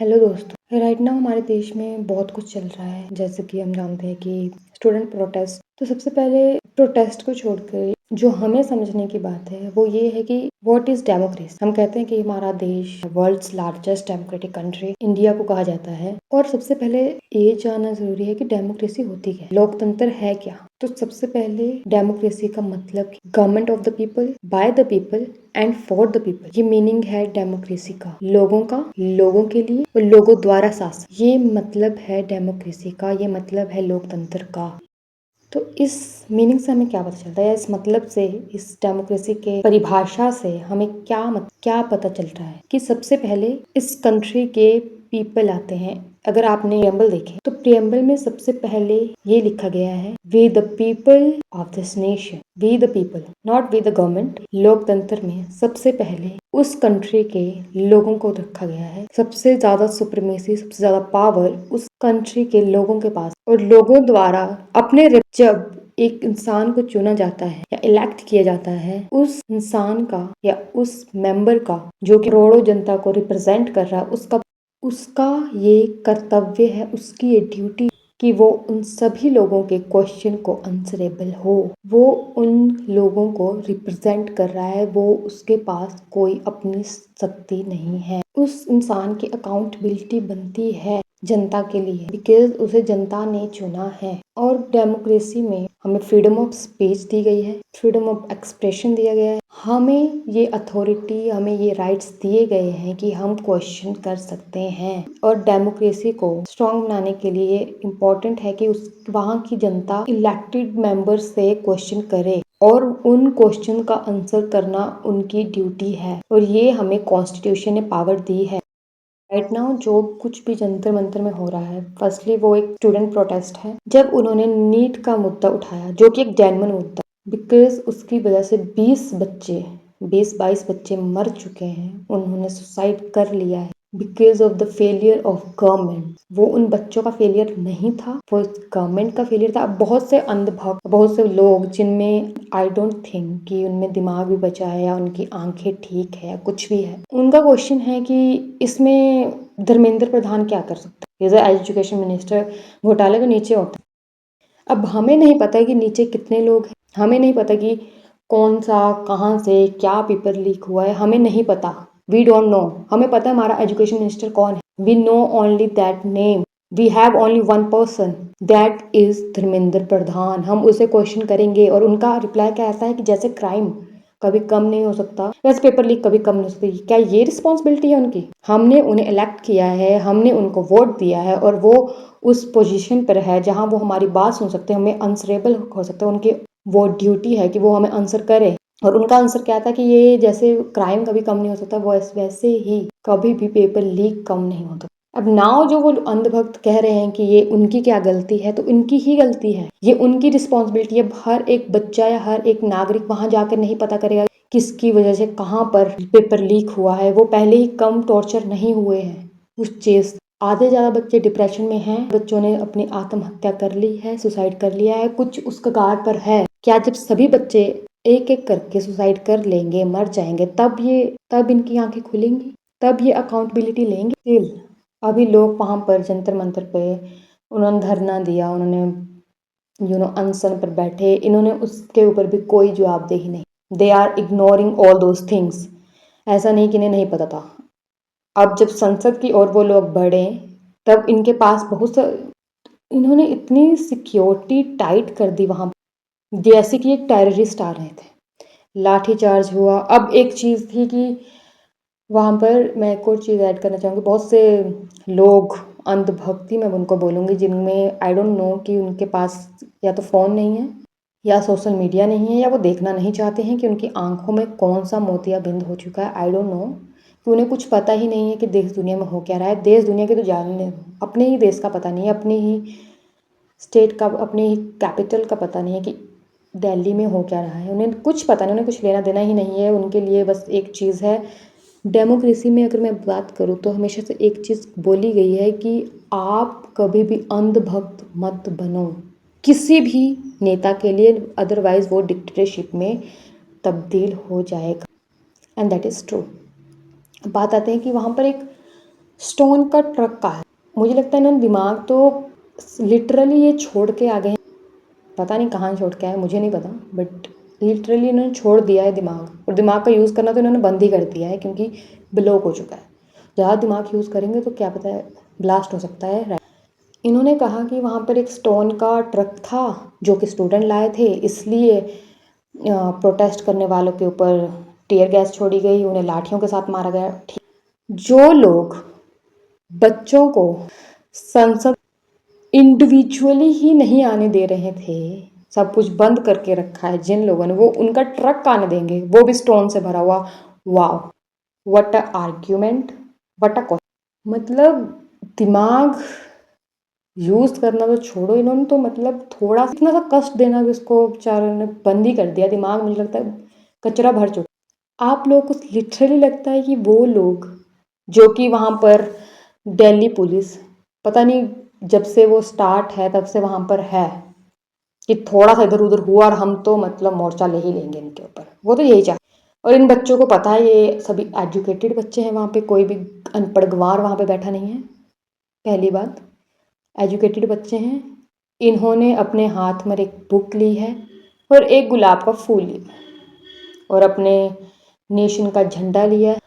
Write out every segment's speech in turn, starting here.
Hello दोस्तों, right now हमारे देश में बहुत कुछ चल रहा है। जैसे कि हम जानते हैं कि स्टूडेंट प्रोटेस्ट। तो सबसे पहले प्रोटेस्ट को छोड़कर जो हमें समझने की बात है वो ये है कि व्हाट इज डेमोक्रेसी। हम कहते हैं कि हमारा देश world's largest democratic country India को कहा जाता है, और सबसे पहले ये जानना जरूरी है कि डेमोक्रेसी होती क्या है, लोकतंत्र है क्या। तो सबसे पहले डेमोक्रेसी का मतलब government of the people, by the people and for the people. ये मीनिंग है डेमोक्रेसी का, लोगों का, लोगों के लिए और लोगों द्वारा शासन। ये मतलब है डेमोक्रेसी का, ये मतलब है लोकतंत्र का। तो इस मीनिंग से हमें क्या पता चलता है, इस मतलब से, इस डेमोक्रेसी के परिभाषा से हमें क्या पता चल रहा है कि सबसे पहले इस कंट्री के पीपल आते हैं। अगर आपने प्रियम्बल देखे तो प्रियम्बल में सबसे पहले ये लिखा गया है, we the people of this nation, we the people, not we the government. लोकतंत्र में सबसे पहले उस कंट्री के लोगों को रखा गया है। सबसे ज्यादा सुप्रीमेसी, सबसे ज्यादा पावर उस कंट्री के लोगों के पास, और लोगों द्वारा अपने जब एक इंसान को चुना जाता है या इलेक्ट किया जाता है, उस इंसान का या उस मेंबर का जो कि करोड़ों जनता को रिप्रेजेंट कर रहा है, उसका ये कर्तव्य है, उसकी ये ड्यूटी कि वो उन सभी लोगों के क्वेश्चन को आंसरेबल हो। वो उन लोगों को रिप्रेजेंट कर रहा है, वो उसके पास कोई अपनी शक्ति नहीं है। उस इंसान की अकाउंटेबिलिटी बनती है जनता के लिए, बिकॉज उसे जनता ने चुना है। और डेमोक्रेसी में हमें फ्रीडम ऑफ स्पीच दी गई है, फ्रीडम ऑफ एक्सप्रेशन दिया गया है। हमें ये अथॉरिटी, हमें ये राइट्स दिए गए हैं कि हम क्वेश्चन कर सकते हैं। और डेमोक्रेसी को स्ट्रॉन्ग बनाने के लिए इम्पोर्टेंट है कि उस वहाँ की जनता इलेक्टेड मेंबर्स से क्वेश्चन करे, और उन क्वेश्चन का आंसर करना उनकी ड्यूटी है। और ये हमें कॉन्स्टिट्यूशन ने पावर दी है। राइट नाउ जो कुछ भी जंतर मंतर में हो रहा है, फर्स्टली वो एक स्टूडेंट प्रोटेस्ट है। जब उन्होंने नीट का मुद्दा उठाया, जो कि एक जेन्युइन मुद्दा, बिकॉज उसकी वजह से 20-22 बच्चे मर चुके हैं, उन्होंने सुसाइड कर लिया है because of the failure of government. वो उन बच्चों का फेलियर नहीं था, वो गवर्नमेंट का फेलियर था। बहुत से अंधभक्त, बहुत से लोग जिनमें आई डोंट थिंक कि उनमें दिमाग भी बचा है या उनकी आंखें ठीक है या कुछ भी है, उनका क्वेश्चन है कि इसमें धर्मेंद्र प्रधान क्या कर सकता है। एज एजुकेशन मिनिस्टर घोटाले के नीचे होता है। अब हमें नहीं पता कि नीचे कितने लोग हैं, हमें नहीं पता कि कौन सा, कहाँ से क्या पेपर लीक हुआ है, हमें नहीं पता। We don't know. हमें पता है हमारा एजुकेशन मिनिस्टर कौन है। We know only that name. We have only one person, that is Dharmendra Pradhan. हम उसे क्वेश्चन करेंगे और उनका रिप्लाई क्या आता है कि जैसे क्राइम कभी कम नहीं हो सकता, वैसे पेपर लीक कभी कम नहीं हो सकती। क्या ये रिस्पॉन्सिबिलिटी है उनकी? हमने उन्हें इलेक्ट किया है, हमने उनको वोट दिया है, और वो उस पोजीशन पर है जहां वो हमारी बात सुन सकते हैं, हमें आंसरेबल हो सकते हैं। उनकी वो ड्यूटी है कि वो हमें आंसर करे। और उनका आंसर क्या था कि ये जैसे क्राइम कभी कम नहीं हो सकता, वैसे ही कभी भी पेपर लीक कम नहीं होता। अब नाउ जो वो अंधभक्त कह रहे हैं कि ये उनकी क्या गलती है, तो उनकी ही गलती है, ये उनकी रिस्पॉन्सिबिलिटी है। हर एक बच्चा या हर एक नागरिक वहां जाकर नहीं पता करेगा किसकी वजह से कहाँ पर पेपर लीक हुआ है। वो पहले ही कम टॉर्चर नहीं हुए हैं उस चीज। आधे ज्यादा बच्चे डिप्रेशन में हैं, बच्चों ने अपनी आत्महत्या कर ली है, सुसाइड कर लिया है, कुछ उस कगार पर है। क्या जब सभी बच्चे एक एक करके सुसाइड कर लेंगे, मर जाएंगे, तब इनकी आंखें खुलेंगी, तब ये अकाउंटेबिलिटी लेंगे? अभी लोग वहां पर जंतर मंतर पे उन्होंने धरना दिया, उन्होंने अनशन पर बैठे, इन्होंने उसके ऊपर भी कोई जवाबदेही नहीं। They are ignoring all those things. ऐसा नहीं कि इन्हें नहीं पता था। अब जब संसद की ओर वो लोग बढ़े, तब इनके पास बहुत सा, इन्होंने इतनी सिक्योरिटी टाइट कर दी वहां, जैसे कि एक टेररिस्ट आ रहे थे। लाठीचार्ज हुआ। अब एक चीज थी कि वहां पर मैं एक और चीज ऐड करना चाहूंगी, बहुत से लोग अंधभक्ति में उनको बोलूंगी जिनमें आई डोंट नो कि उनके पास या तो फोन नहीं है या सोशल मीडिया नहीं है, या वो देखना नहीं चाहते हैं कि उनकी आंखों में कौन सा मोतियाबिंद हो चुका है। आई डोंट नो कि उन्हें कुछ पता ही नहीं है कि देश दुनिया में हो क्या रहा है। देश दुनिया के तो जानने, अपने ही देश का पता नहीं है, अपने ही स्टेट का, अपने ही कैपिटल का पता नहीं है कि दिल्ली में हो क्या रहा है। उन्हें कुछ पता नहीं, उन्हें कुछ लेना देना ही नहीं है। उनके लिए बस एक चीज़ है, डेमोक्रेसी में अगर मैं बात करूँ तो हमेशा से एक चीज़ बोली गई है कि आप कभी भी अंधभक्त मत बनो किसी भी नेता के लिए, अदरवाइज वो डिक्टेटरशिप में तब्दील हो जाएगा। And that is true. बात आते हैं कि वहाँ पर एक स्टोन का ट्रक का है। मुझे लगता है इन्होंने दिमाग तो लिटरली ये छोड़ के आ गए हैं, पता नहीं कहाँ छोड़ के आए, मुझे नहीं पता, बट लिटरली इन्होंने छोड़ दिया है दिमाग। और दिमाग का यूज़ करना तो इन्होंने बंद ही कर दिया है, क्योंकि ब्लॉक हो चुका है। ज़्यादा दिमाग यूज़ करेंगे तो क्या पता है ब्लास्ट हो सकता है। इन्होंने कहा कि वहाँ पर एक स्टोन का ट्रक था जो कि स्टूडेंट लाए थे, इसलिए प्रोटेस्ट करने वालों के ऊपर टीयर गैस छोड़ी गई, उन्हें लाठियों के साथ मारा गया। जो लोग बच्चों को संसद इंडिविजुअली ही नहीं आने दे रहे थे, सब कुछ बंद करके रखा है जिन लोगों ने, वो उनका ट्रक आने देंगे, वो भी स्टोन से भरा हुआ। Wow, what a argument, what a question. मतलब दिमाग यूज़ करना तो छोड़ो, इन्होंने तो मतलब थोड़ा इतना सा कष्ट देना भी उसको बेचारों ने बंद ही कर दिया। दिमाग मुझे लगता है कचरा भर चुका। आप लोगों को लिटरली लगता है कि वो लोग जो कि वहाँ पर दिल्ली पुलिस, पता नहीं जब से वो स्टार्ट है तब से वहाँ पर है कि थोड़ा सा इधर उधर हुआ और हम तो मतलब मोर्चा ले ही लेंगे इनके ऊपर, वो तो यही चाहते। और इन बच्चों को पता है ये सभी एजुकेटेड बच्चे हैं, वहाँ पे कोई भी अनपढ़ गंवार वहाँ पे बैठा नहीं है। पहली बात, एजुकेटेड बच्चे हैं। इन्होंने अपने हाथ में एक बुक ली है और एक गुलाब का फूल लिया और अपने नेशन का झंडा लिया है,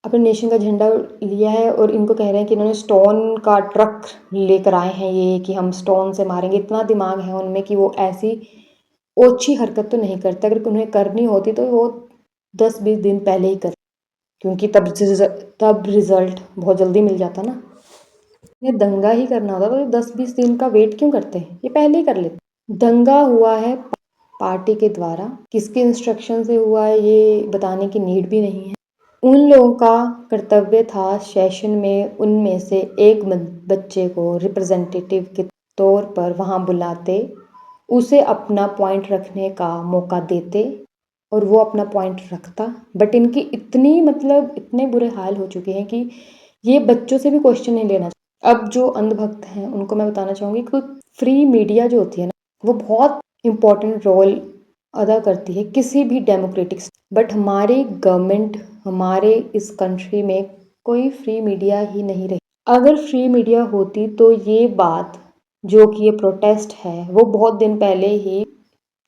अपने नेशन का झंडा लिया है। और इनको कह रहे हैं कि इन्होंने स्टोन का ट्रक लेकर आए हैं ये, कि हम स्टोन से मारेंगे। इतना दिमाग है उनमें कि वो ऐसी ओछी हरकत तो नहीं करते। अगर उन्हें करनी होती तो वो 10-20 दिन पहले ही कर, क्योंकि तब रिजल्ट बहुत जल्दी मिल जाता ना। इन्हें दंगा ही करना होता तो 10-20 दिन का वेट क्यों करते हैं, ये पहले ही कर लेते। दंगा हुआ है पार्टी के द्वारा, किसके इंस्ट्रक्शन से हुआ है ये बताने की नीड भी नहीं है। उन लोगों का कर्तव्य था सेशन में उनमें से एक बच्चे को रिप्रेजेंटेटिव के तौर पर वहाँ बुलाते, उसे अपना पॉइंट रखने का मौका देते और वो अपना पॉइंट रखता। बट इनकी इतनी मतलब इतने बुरे हाल हो चुके हैं कि ये बच्चों से भी क्वेश्चन नहीं लेना। अब जो अंधभक्त हैं उनको मैं बताना चाहूँगी कि फ्री मीडिया जो होती है ना, वो बहुत इम्पोर्टेंट रोल अदा करती है किसी भी डेमोक्रेटिक। बट हमारी गवर्नमेंट, हमारे इस कंट्री में कोई फ्री मीडिया ही नहीं रही। अगर फ्री मीडिया होती तो ये बात जो कि ये प्रोटेस्ट है वो बहुत दिन पहले ही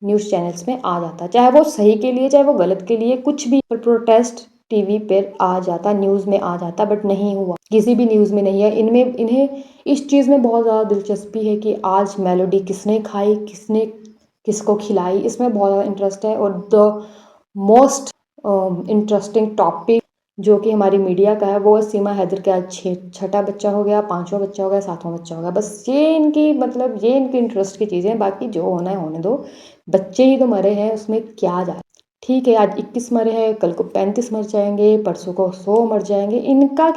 न्यूज़ चैनल्स में आ जाता, चाहे वो सही के लिए चाहे वो गलत के लिए, कुछ भी। पर प्रोटेस्ट टीवी पर आ जाता, न्यूज़ में आ जाता, बट नहीं हुआ, किसी भी न्यूज़ में नहीं है। इन्हें इस चीज़ में बहुत ज़्यादा दिलचस्पी है कि आज मेलोडी किसने खाई, किसने किसको खिलाई, इसमें बहुत ज़्यादा इंटरेस्ट है। और द मोस्ट इंटरेस्टिंग टॉपिक जो कि हमारी मीडिया का है वो सीमा हैदर के आज छठा बच्चा हो गया, पाँचवा बच्चा हो गया, सातवां बच्चा हो गया। बस ये इनकी मतलब ये इनकी इंटरेस्ट की चीज़ें, बाकी जो होना है होने दो। बच्चे ही तो मरे हैं, उसमें क्या जा, ठीक है आज 21 मरे हैं, कल को 35 मर जाएंगे, परसों को 100 मर जाएंगे, इनका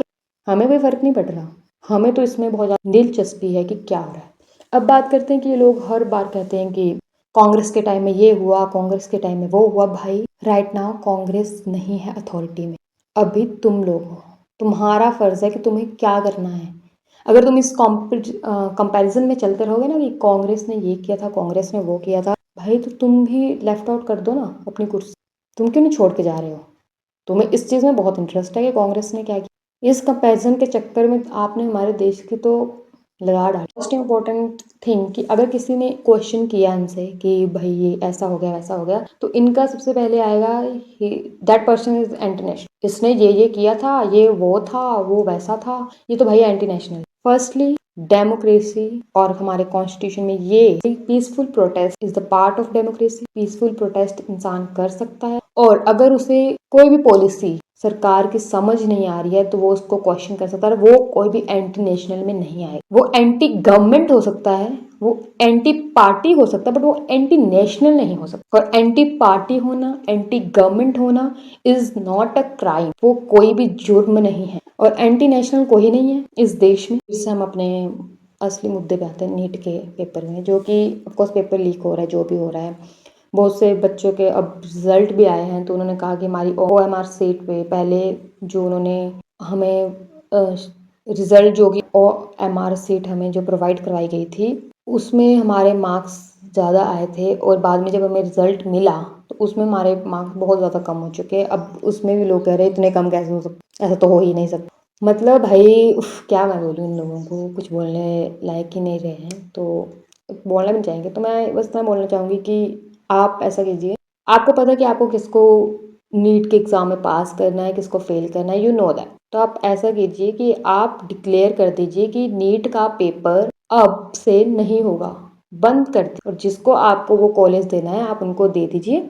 हमें कोई फ़र्क नहीं पड़ रहा। हमें तो इसमें बहुत ज़्यादा दिलचस्पी है कि क्या हो रहा है। अब बात करते हैं कि ये लोग हर बार कहते हैं कि कांग्रेस के टाइम में ये हुआ, कांग्रेस के टाइम में वो हुआ। भाई राइट नाउ कांग्रेस नहीं है अथॉरिटी में, अभी तुम लोग हो, तुम्हारा फ़र्ज़ है कि तुम्हें क्या करना है। अगर तुम इस कंपैरिजन में चलते रहोगे ना कि कांग्रेस ने ये किया था, कांग्रेस ने वो किया था, भाई तो तुम भी लेफ्ट आउट कर दो ना अपनी कुर्सी। तुम क्यों नहीं छोड़ के जा रहे हो? तुम्हें इस चीज़ में बहुत इंटरेस्ट है कि कांग्रेस ने क्या किया। इस कंपैरिजन के चक्कर में आपने हमारे देश की तो लगा डाली। मोस्ट इम्पोर्टेंट थिंग कि अगर किसी ने क्वेश्चन किया इनसे कि भाई ये ऐसा हो गया वैसा हो गया, तो इनका सबसे पहले आएगा that person is anti national, इसने ये किया था, ये वो था, वो वैसा था, ये तो भाई एंटी नेशनल। फर्स्टली डेमोक्रेसी और हमारे कॉन्स्टिट्यूशन में ये peaceful protest is the part of democracy. Peaceful protest इंसान कर सकता है, और अगर उसे कोई भी पॉलिसी सरकार की समझ नहीं आ रही है तो वो उसको क्वेश्चन कर सकता है। वो कोई भी एंटी नेशनल में नहीं आएगा। वो एंटी गवर्नमेंट हो सकता है, वो एंटी पार्टी हो सकता है, बट वो एंटी नेशनल नहीं हो सकता। और एंटी पार्टी होना, एंटी गवर्नमेंट होना इज नॉट अ क्राइम, वो कोई भी जुर्म नहीं है। और एंटी नेशनल कोई नहीं है इस देश में। इससे हम अपने असली मुद्दे पे आते हैं, नीट के पेपर में, जो कि ऑफकोर्स पेपर लीक हो रहा है, जो भी हो रहा है। बहुत से बच्चों के अब रिजल्ट भी आए हैं, तो उन्होंने कहा कि हमारी OMR सीट पे पहले जो उन्होंने हमें रिजल्ट जो कि OMR सीट हमें जो प्रोवाइड करवाई गई थी उसमें हमारे मार्क्स ज़्यादा आए थे, और बाद में जब हमें रिजल्ट मिला तो उसमें हमारे मार्क्स बहुत ज़्यादा कम हो चुके हैं। अब उसमें भी लोग कह रहे हैं इतने कम कैसे हो सकते, ऐसा तो हो ही नहीं सकता। मतलब भाई क्या मैं बोलूँ, इन लोगों को कुछ बोलने लायक ही नहीं रहे हैं, तो बोलना भी नहीं चाहेंगे। तो मैं बस इतना बोलना चाहूँगी कि आप ऐसा कीजिए, आपको पता है कि आपको किसको नीट के एग्ज़ाम में पास करना है, किसको फेल करना है, यू नो दैट। तो आप ऐसा कीजिए कि आप डिक्लेयर कर दीजिए कि नीट का पेपर अब से नहीं होगा, बंद कर दीजिए, और जिसको आपको वो कॉलेज देना है आप उनको दे दीजिए,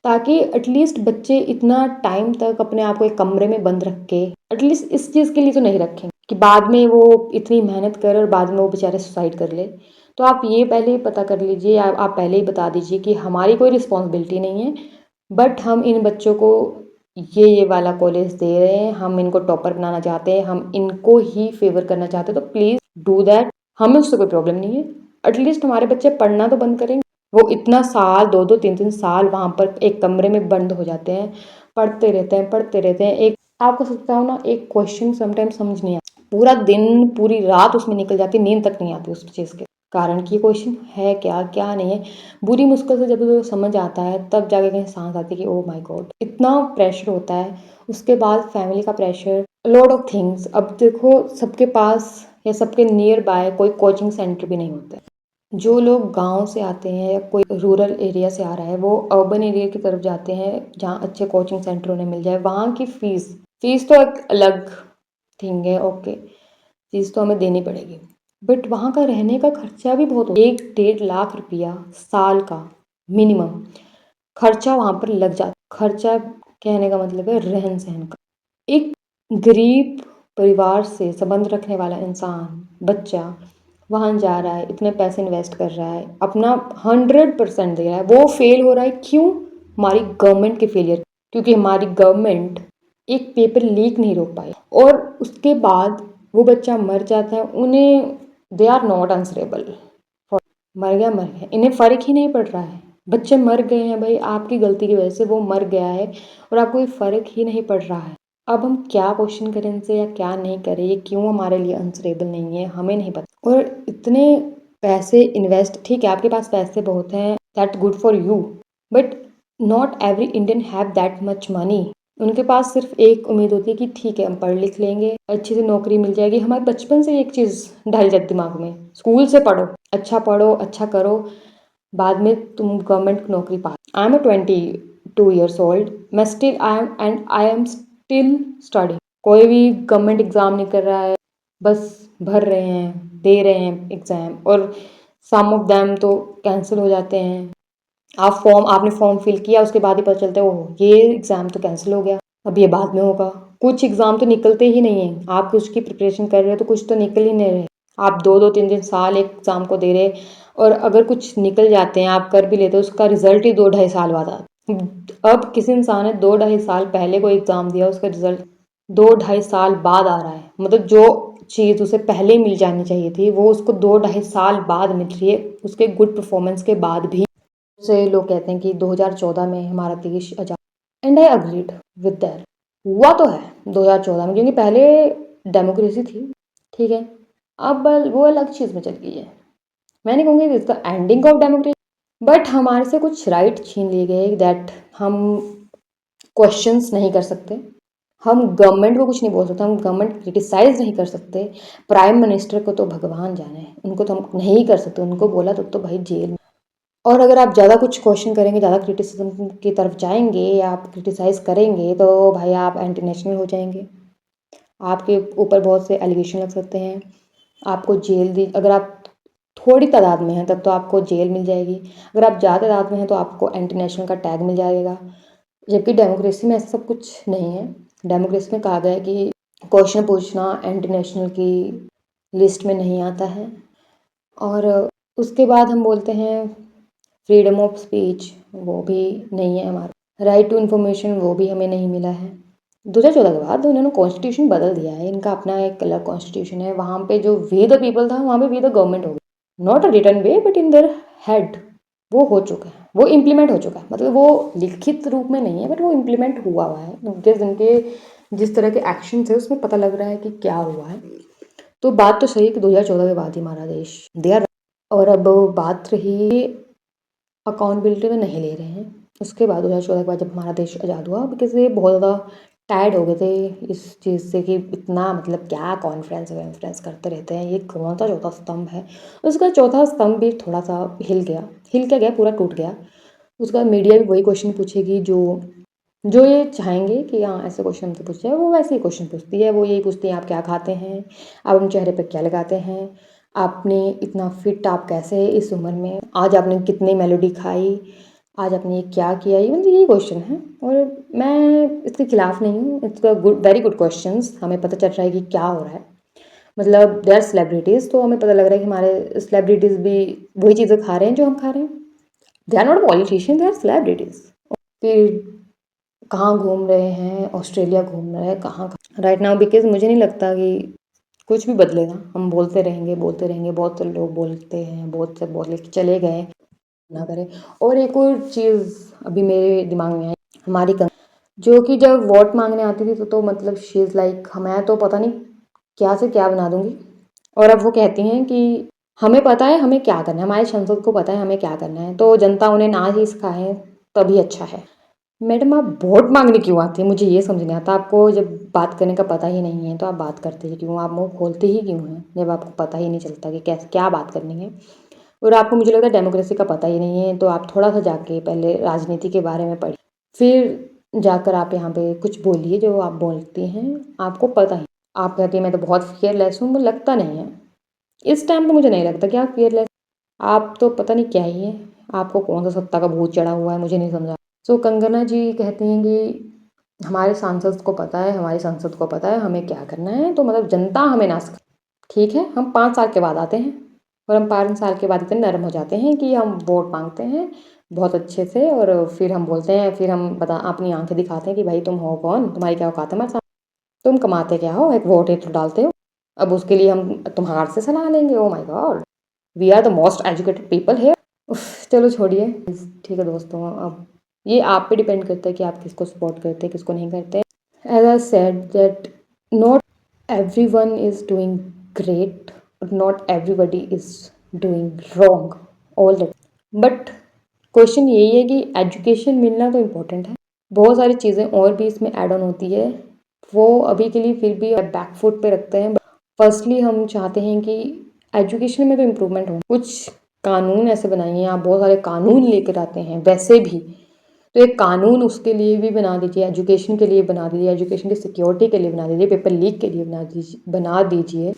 ताकि एटलीस्ट बच्चे इतना टाइम तक अपने आप को एक कमरे में बंद रख के, एटलीस्ट इस चीज़ के लिए तो नहीं रखेंगे कि बाद में वो इतनी मेहनत करे और बाद में वो बेचारे सुसाइड कर ले। तो आप ये पहले ही पता कर लीजिए, आप पहले ही बता दीजिए कि हमारी कोई रिस्पॉन्सिबिलिटी नहीं है, बट हम इन बच्चों को ये वाला कॉलेज दे रहे हैं, हम इनको टॉपर बनाना चाहते हैं, हम इनको ही फेवर करना चाहते हैं, तो प्लीज़ डू दैट। हमें उससे कोई प्रॉब्लम नहीं है, एटलीस्ट हमारे बच्चे पढ़ना तो बंद करेंगे। वो इतना साल 2-2 3-3 साल वहाँ पर एक कमरे में बंद हो जाते हैं, पढ़ते रहते हैं। एक आपको सकता हो ना, एक क्वेश्चन समटाइम्स समझ नहीं आता, पूरा दिन पूरी रात उसमें निकल जाती, नींद तक नहीं आती उस चीज़ के कारण कि ये क्वेश्चन है क्या क्या नहीं है। बुरी मुश्किल से जब वो समझ आता है तब जाके कहीं सांस आती है कि ओह माय गॉड, इतना प्रेशर होता है। उसके बाद फैमिली का प्रेशर, लॉट ऑफ थिंग्स। अब देखो, सबके पास या सबके नियर बाय कोई कोचिंग सेंटर भी नहीं होता है। जो लोग गांव से आते हैं या कोई रूरल एरिया से आ रहा है, वो अर्बन एरिया की तरफ जाते हैं जहाँ अच्छे कोचिंग सेंटर उन्हें मिल जाए। वहाँ की फीस तो एक अलग थिंग है, ओके, फीस तो हमें देनी पड़ेगी, बट वहाँ का रहने का खर्चा भी बहुत 1-1.5 लाख रुपया साल का मिनिमम खर्चा वहाँ पर लग जाता। खर्चा कहने का मतलब है रहन सहन का। एक गरीब परिवार से संबंध रखने वाला इंसान, बच्चा वहाँ जा रहा है, इतने पैसे इन्वेस्ट कर रहा है, अपना 100% दे रहा है, वो फेल हो रहा है, क्यों? हमारी गवर्नमेंट के फेलियर, क्योंकि हमारी गवर्नमेंट एक पेपर लीक नहीं रोक पाई, और उसके बाद वो बच्चा मर जाता है। उन्हें, दे आर नॉट आंसरेबल, मर गया, इन्हें फ़र्क ही नहीं पड़ रहा है। बच्चे मर गए हैं भाई, आपकी गलती की वजह से वो मर गया है और आपको कोई फ़र्क ही नहीं पड़ रहा है। अब हम क्या क्वेश्चन करें इनसे या क्या नहीं करें, ये क्यों हमारे लिए आंसरेबल नहीं है, हमें नहीं पता। और इतने पैसे इन्वेस्ट, ठीक है आपके पास पैसे बहुत हैं, that good for you, but not every Indian have that much money. उनके पास सिर्फ एक उम्मीद होती है कि ठीक है हम पढ़ लिख लेंगे, अच्छी सी नौकरी मिल जाएगी। हमारे बचपन से एक चीज़ ढल जाती दिमाग में, स्कूल से पढ़ो, अच्छा करो, बाद में तुम गवर्नमेंट नौकरी पा। आई एम 22 years old, मैं still I am still study. कोई भी गवर्नमेंट एग्ज़ाम नहीं कर रहा है, बस भर रहे हैं, दे रहे हैं एग्ज़ाम, और सम ऑफ दैम तो कैंसिल हो जाते हैं। आपने फॉर्म फिल किया, उसके बाद ही पता चलता है ओह ये एग्ज़ाम तो कैंसिल हो गया, अब ये बाद में होगा। कुछ एग्ज़ाम तो निकलते ही नहीं हैं, आप कुछ की प्रिपरेशन कर रहे हो तो कुछ तो निकल ही नहीं रहे। आप 2-2 3-3 साल एक एग्ज़ाम को दे रहे, और अगर कुछ निकल जाते हैं, आप कर भी लेते हो, उसका रिजल्ट ही 2-2.5 साल बाद आता। अब किसी इंसान ने 2-2.5 साल पहले कोई एग्ज़ाम दिया, उसका रिजल्ट 2-2.5 साल बाद आ रहा है। मतलब जो चीज़ उसे पहले मिल जानी चाहिए थी, वो उसको 2-2.5 साल बाद मिल रही है, उसके गुड परफॉर्मेंस के बाद भी। से लोग कहते हैं कि 2014 में हमारा देश आजाद, and I agreed with that. हुआ तो है 2014 में, क्योंकि पहले डेमोक्रेसी थी, ठीक है, अब वो अलग चीज़ में चल गई है। मैं नहीं कहूँगी इसका एंडिंग ऑफ डेमोक्रेसी, बट हमारे से कुछ राइट छीन लिए गए, दैट हम क्वेश्चंस नहीं कर सकते, हम गवर्नमेंट को कुछ नहीं बोल सकते, हम गवर्नमेंट क्रिटिसाइज नहीं कर सकते। प्राइम मिनिस्टर को तो भगवान जाने, उनको तो हम नहीं कर सकते, उनको बोला तो भाई जेल में। और अगर आप ज़्यादा कुछ क्वेश्चन करेंगे, ज़्यादा क्रिटिसिज्म की तरफ जाएंगे या आप क्रिटिसाइज़ करेंगे, तो भाई आप एंटी नेशनल हो जाएंगे, आपके ऊपर बहुत से एलिगेशन लग सकते हैं, आपको जेल दी। अगर आप थोड़ी तादाद में हैं तब तो आपको जेल मिल जाएगी, अगर आप ज़्यादा तादाद में हैं तो आपको एंटी नेशनल का टैग मिल जाएगा। जबकि डेमोक्रेसी में ऐसा सब कुछ नहीं है। डेमोक्रेसी में कहा गया है कि क्वेश्चन पूछना एंटी नेशनल की लिस्ट में नहीं आता है। और उसके बाद हम बोलते हैं फ्रीडम ऑफ स्पीच, वो भी नहीं है हमारा। राइट टू इन्फॉर्मेशन, वो भी हमें नहीं मिला है। 2014 के बाद उन्होंने कॉन्स्टिट्यूशन बदल दिया है, इनका अपना एक अलग कॉन्स्टिट्यूशन है। वहाँ पे जो वी द पीपल था, वहाँ पे वी द गवर्नमेंट हो गया, not a written way but in their head. वो हो चुका है, वो इम्प्लीमेंट हो चुका है, मतलब वो लिखित रूप में नहीं है बट वो इम्प्लीमेंट हुआ है। जिस तरह के एक्शन थे उसमें पता लग रहा है कि क्या हुआ है। तो बात तो सही है कि 2014 के बाद ही हमारा देश दिया। और अब बात रही अकाउंटेबिलिटी में नहीं ले रहे हैं, उसके बाद 2014 के बाद जब हमारा देश आज़ाद हुआ, बिकॉज ये बहुत ज़्यादा टायर्ड हो गए थे इस चीज़ से कि इतना मतलब क्या कॉन्फ्रेंस करते रहते हैं, ये कौन सा चौथा स्तंभ है। उसका चौथा स्तंभ भी थोड़ा सा हिल क्या गया, पूरा टूट गया। उसके बाद मीडिया भी वही क्वेश्चन पूछेगी जो जो ये चाहेंगे कि हाँ ऐसे क्वेश्चन हमसे पूछे, वो वैसे ही क्वेश्चन पूछती है। वो यही पूछती है आप क्या खाते हैं, आप अपने चेहरे पर क्या लगाते हैं, आपने इतना फिट आप कैसे है इस उम्र में, आज आपने कितनी मेलोडी खाई, आज आपने ये क्या किया, ये मतलब यही क्वेश्चन है। और मैं इसके खिलाफ नहीं हूँ, it's a good very good questions. हमें पता चल रहा है कि क्या हो रहा है, मतलब दे आर सेलिब्रिटीज़, तो हमें पता लग रहा है कि हमारे सेलिब्रिटीज़ भी वही चीज़ें खा रहे हैं जो हम खा रहे हैं। They are not politician, they are celebrities. फिर कहाँ घूम रहे हैं, ऑस्ट्रेलिया घूम रहे हैं, कहाँ राइट नाउ, बिकॉज मुझे नहीं लगता कि कुछ भी बदलेगा। हम बोलते रहेंगे, बहुत से लोग बोलते हैं, बहुत से बोले कि चले गए ना करें। और एक और चीज़ अभी मेरे दिमाग में आई, हमारी जो कि जब वोट मांगने आती थी तो मतलब शी इज़ लाइक मैं तो पता नहीं क्या से क्या बना दूंगी। और अब वो कहती हैं कि हमें पता है हमें क्या करना है, हमारे सांसद को पता है हमें क्या करना है, तो जनता उन्हें ना ही सिखाए तभी अच्छा है। मैडम आप वोट मांगने क्यों आते हैं, मुझे ये समझ नहीं आता। आपको जब बात करने का पता ही नहीं है तो आप बात करते ही क्यों, आप मुंह खोलते ही क्यों हैं जब आपको पता ही नहीं चलता कि कैसे क्या बात करनी है। और आपको मुझे लगता है डेमोक्रेसी का पता ही नहीं है, तो आप थोड़ा सा जाके पहले राजनीति के बारे में पढ़िए, फिर जाकर आप यहाँ पे कुछ बोलिए जो आप बोलती हैं आपको पता ही। आप कहती हैं मैं तो बहुत फियरलेस हूँ, मुझे लगता नहीं है इस टाइम पे, मुझे नहीं लगता कि आप फियरलेस। आप तो पता नहीं क्या ही है, आपको कौन सा सत्ता का भूत चढ़ा हुआ है, मुझे नहीं समझा। सो कंगना जी कहती हैं कि हमारे सांसद को पता है, हमारी संसद को पता है हमें क्या करना है, तो मतलब जनता हमें ना सिखा। ठीक है, हम 5 साल के बाद आते हैं और हम 5 साल के बाद इतने नरम हो जाते हैं कि हम वोट मांगते हैं बहुत अच्छे से, और फिर हम बोलते हैं, फिर हम बता अपनी आंखें दिखाते हैं कि भाई तुम हो कौन, तुम्हारी क्या औकात है हमारे सामने, तुम कमाते क्या हो, एक वोट ही तो डालते हो, अब उसके लिए हम तुम्हारे से सलाह लेंगे। Oh my God, we are the most educated people here. चलो छोड़िए, ठीक है दोस्तों, अब ये आप पे डिपेंड करता है कि आप किसको सपोर्ट करते हैं किसको नहीं करते। As I said that not everyone is doing great, but not everybody is doing wrong all the time। But question यही है कि एजुकेशन मिलना तो इम्पोर्टेंट है, बहुत सारी चीज़ें और भी इसमें ऐड ऑन होती है, वो अभी के लिए फिर भी बैक फुट पे रखते हैं। फर्स्टली हम चाहते हैं कि एजुकेशन में तो इम्प्रूवमेंट हो, कुछ कानून ऐसे बनाइए, आप बहुत सारे कानून लेकर आते हैं वैसे भी, तो एक कानून उसके लिए भी बना दीजिए, एजुकेशन के लिए बना दीजिए, एजुकेशन की सिक्योरिटी के लिए बना दीजिए, पेपर लीक के लिए बना दीजिए।